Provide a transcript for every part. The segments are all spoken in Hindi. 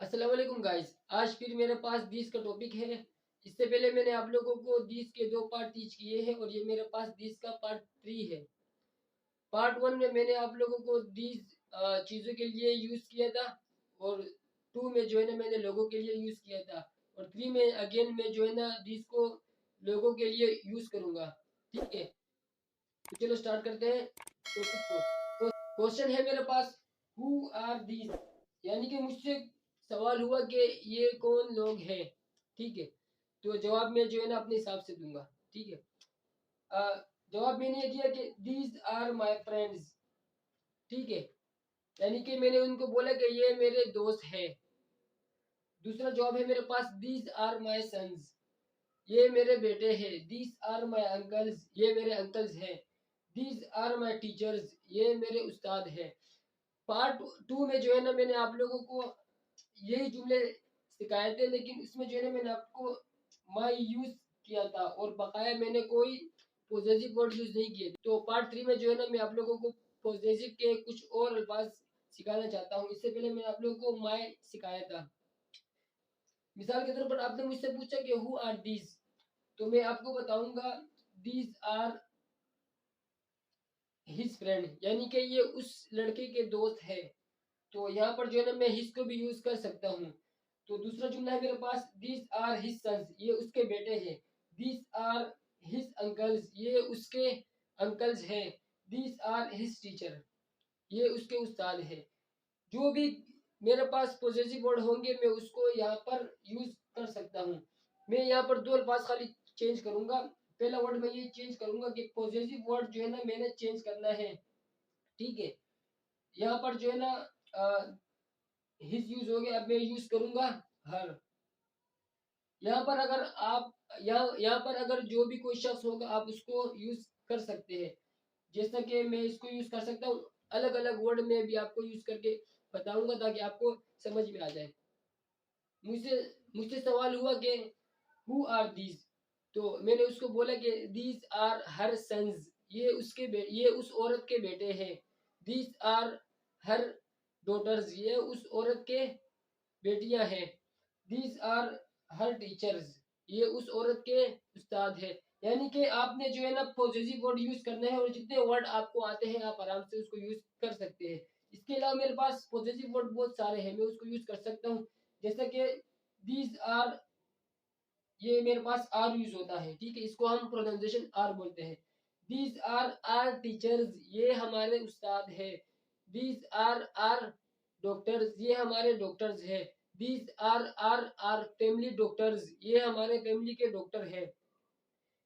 अस्सलाम वालेकुम गाइस। आज फिर मेरे पास दीस का टॉपिक है। इससे पहले मैंने आप लोगों को दीस के दो पार्ट टीच किए हैं और ये मेरे पास दीस का पार्ट 3 है। पार्ट 1 में मैंने आप लोगों को दीस चीज़ों के लिए यूज़ किया था और 2 में जो है ना मैंने लोगों के लिए यूज़ किया था और 3 में अगेन मैं जो है ना दीस को लोगों के लिए यूज़ करूँगा। ठीक है, तो चलो स्टार्ट करते हैं टॉपिक को। क्वेश्चन है मेरे पास, हु आर दीज, यानी कि मुझसे सवाल हुआ कि ये कौन लोग हैं। ठीक है, तो जवाब मैं जो है ना अपने हिसाब से दूंगा। ठीक है, जवाब मैंने ये दिया कि दीज आर माय फ्रेंड्स। ठीक है, यानी कि मैंने उनको बोला कि ये मेरे दोस्त हैं। दूसरा जवाब है मेरे पास, दीज आर माय सन्स, ये मेरे बेटे हैं। दीज आर माय अंकल्स, ये मेरे अंकल्स हैं। दीज आर माय टीचर्स, ये मेरे उस्ताद हैं। पार्ट 2 में जो है ना मैंने आप लोगों को यही जुमले सिखाए थे, लेकिन इसमें जो है ना मैंने आपको माई यूज किया था और बकाया मैंने कोई पॉजिटिव वर्ड यूज नहीं किए थे। तो पार्ट 3 में जो है ना मैं आप लोगों को पॉजिटिव के कुछ और अल्फाज सिखाना चाहता हूँ। इससे पहले मैंने आप लोगों को माई सिखाया था। मिसाल के तौर पर आपने मुझसे पूछा कि हु आर दीज, तो मैं आपको बताऊंगा दीज आर हिज फ्रेंड, यानी कि ये उस लड़के के दोस्त है। तो यहाँ पर जो है ना मैं हिज को भी यूज कर सकता हूँ। तो दूसरा जुमला है मेरे पास, दीज आर हिज सन्स, ये उसके बेटे हैं। दीज आर हिज अंकल्स, ये उसके अंकल्स हैं। दीज आर हिज टीचर, ये उसके उस्ताद हैं। जो भी मेरे पास पॉजिटिव वर्ड होंगे मैं उसको यहाँ पर यूज कर सकता हूँ। मैं यहाँ पर दो अल्फाज खाली चेंज करूंगा। पहला वर्ड मैं ये चेंज करूंगा कि पॉजिटिव वर्ड जो है ना मैंने चेंज करना है। ठीक है, यहाँ पर जो है ना हिज यूज हो गया, अब मैं यूज करूंगा हर। यहाँ पर अगर आप यहाँ पर अगर जो भी कोई शख्स होगा आप उसको यूज कर सकते हैं। जैसा कि मैं इसको यूज कर सकता हूँ, अलग अलग वर्ड में भी आपको यूज करके बताऊंगा ताकि आपको समझ में आ जाए। मुझसे मुझसे सवाल हुआ कि हु आर दीज, तो मैंने उसको बोला कि दीज आर हर सन्स, ये उस औरत के बेटे हैं। दीज आर हर डॉटर्स, ये उस औरत के बेटियां हैं। दीज आर हर टीचर्स, ये उस औरत के उस्ताद हैं। यानी कि आपने जो है ना पॉजिटिव वर्ड यूज करना है और जितने वर्ड आपको आते हैं आप आराम से उसको यूज कर सकते हैं। इसके अलावा मेरे पास पॉजिटिव वर्ड बहुत सारे हैं, मैं उसको यूज कर सकता हूँ। जैसे कि दीज आर, ये मेरे पास आर यूज होता है। ठीक है, इसको हम प्रोनाउंसिएशन आर बोलते हैं। दीज आर आर टीचर्स, ये हमारे उस्ताद है। दीज आर आर डॉक्टर्स, ये हमारे डॉक्टर्स है। These are our our family doctors, ये हमारे फैमिली के डॉक्टर है।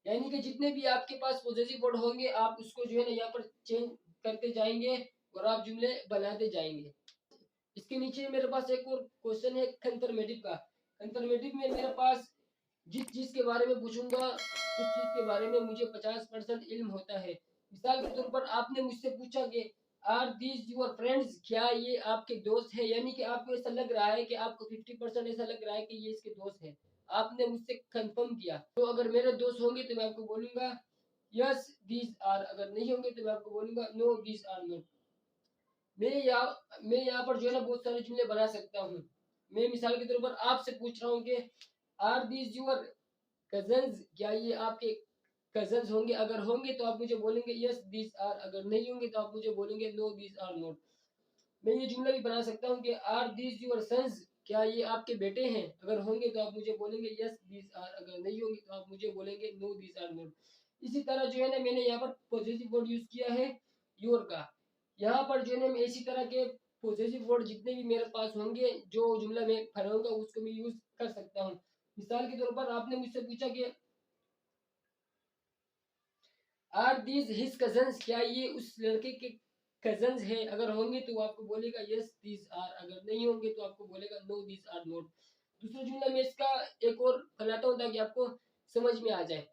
यानी कि जितने भी आपके पास पॉजिटिव वर्ड होंगे आप उसको जो है ना यहाँ पर चेंज करते जाएंगे और आप जुमले बनाते जाएंगे। इसके नीचे मेरे पास एक और क्वेश्चन है कंफर्मेटिव का। कंफर्मेटिव में मेरे पास जिस चीज के बारे में पूछूंगा उस चीज के बारे में मुझे 50% इल्म होता है। मिसाल के तौर पर आपने मुझसे पूछा कि आर दीज योर फ्रेंड्स, क्या ये आपके दोस्त है, यानी कि आपको ऐसा लग रहा है कि आपको 50% ऐसा लग रहा है कि ये इसके दोस्त है। आपने मुझसे कंफर्म किया। तो अगर मेरे दोस्त होंगे तो मैं आपको बोलूंगा यस दीज आर, अगर नहीं होंगे तो मैं आपको बोलूंगा नो दीज आर नॉट। मैं यहाँ पर जो है ना बहुत सारे जुमले बना सकता हूँ। मैं मिसाल के तौर पर आपसे पूछ रहा हूँ कि आर दीज योर कजन्स, क्या ये आपके कजन्स होंगे, अगर होंगे तो आप मुझे बोलेंगे यस दीज आर, अगर नहीं होंगे तो आप मुझे बोलेंगे नो दीज आर नॉट। मैं ये जुमला भी बना सकता हूँ कि आर दीज योर सन्स, क्या ये आपके बेटे हैं, अगर होंगे तो आप मुझे बोलेंगे यस दीज आर, अगर नहीं होंगे तो आप मुझे बोलेंगे नो दीज आर नॉट। इसी तरह जो है ना मैंने यहाँ पर पॉजिटिव वर्ड यूज किया है योर का। यहाँ पर जो है ना मैं इसी तरह के पॉजिटिव वर्ड जितने भी मेरे पास होंगे जो जुमला मैं बनाऊंगा उसको मैं यूज कर सकता हूँ। मिसाल के तौर पर आपने मुझसे पूछा कि आर दीज हिज कजन्स, क्या ये उस लड़के के कजन्स हैं, अगर होंगे तो वो आपको बोलेगा यस दीज आर, अगर नहीं होंगे तो आपको बोलेगा नो दीज आर नॉट। दूसरा जुमला मैं इसका एक और बनाता हूँ ताकि आपको समझ में आ जाए।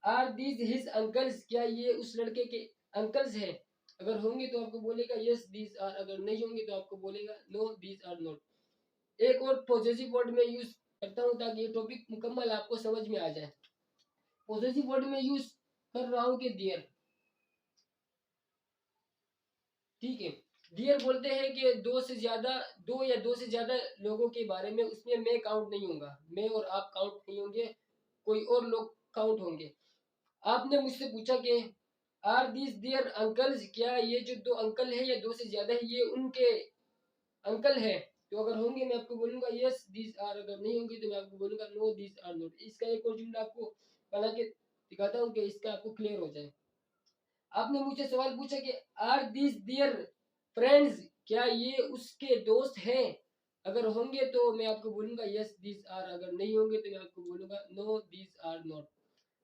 आर दीज हिज अंकल्स, क्या ये उस लड़के के अंकल्स हैं, अगर होंगे तो आपको बोलेगा यस दीज आर, अगर नहीं होंगे तो आपको बोलेगा नो दीज आर नॉट। एक और पॉजिटिव वर्ड में यूज करता हूँ ताकि ये टॉपिक मुकम्मल आपको समझ में आ जाए। पॉजिटिव वर्ड में यूज कर रहा हूँ कि देयर। ठीक है, डियर बोलते हैं कि दो या दो से ज्यादा लोगों के बारे में, उसमें मैं काउंट नहीं होगा, मैं और आप काउंट नहीं होंगे, कोई और लोग काउंट होंगे। आपने मुझसे पूछा कि आर दिस देयर अंकल्स, क्या ये जो दो अंकल है या दो से ज्यादा है ये उनके अंकल है? तो अगर होंगे मैं आपको बोलूंगा यस दीज आर, अगर नहीं होंगे तो मैं आपको बोलूंगा नो दीज आर नॉट। इसका एक और जुमला आपको बना के दिखाता हूँ कि इसका आपको क्लियर हो जाए। आपने मुझसे सवाल पूछा कि आर दिस देयर फ्रेंड्स, क्या ये उसके दोस्त हैं? अगर होंगे तो मैं आपको बोलूंगा यस दीज आर, अगर नहीं होंगे तो मैं आपको बोलूंगा नो दीज आर नॉट।